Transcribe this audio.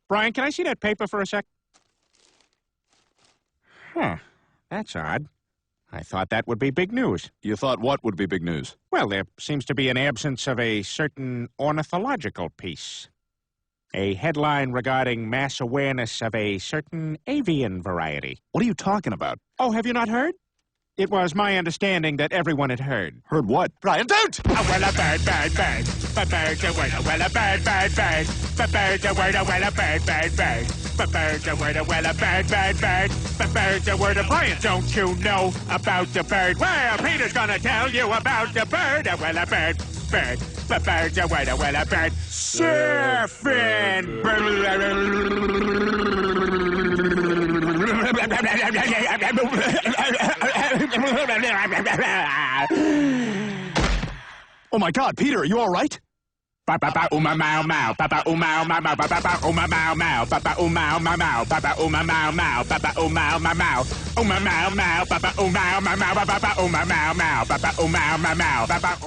Brian, can I see that paper for a sec? Huh. That's odd. I thought that would be big news. You thought what would be big news? Well, there seems to be an absence of a certain ornithological piece. A headline regarding mass awareness of a certain avian variety. What are you talking about? Oh, have you not heard? It was my understanding that everyone had heard. Heard what? Brian, don't! Oh, well, a bird, bird, bird. But bird's a word, well, a bird, bird, bird. But bird's a word, well, a bird, bird, bird. But bird's a word, well, a bird, bird, bird. But bird's a word, Brian, don't you know about the bird? Well, Peter's gonna tell you about the bird. Well, a bird, bird. But bird's a word, well, a bird. Surfing. Oh my God, Peter, are you all right? Papa uma mau mau, papa uma mau mau, papa uma mau mau, papa uma mau mau, papa uma mau mau, papa uma mau mau, uma mau mau, papa uma mau mau, papa uma mau mau, papa uma mau mau, papa.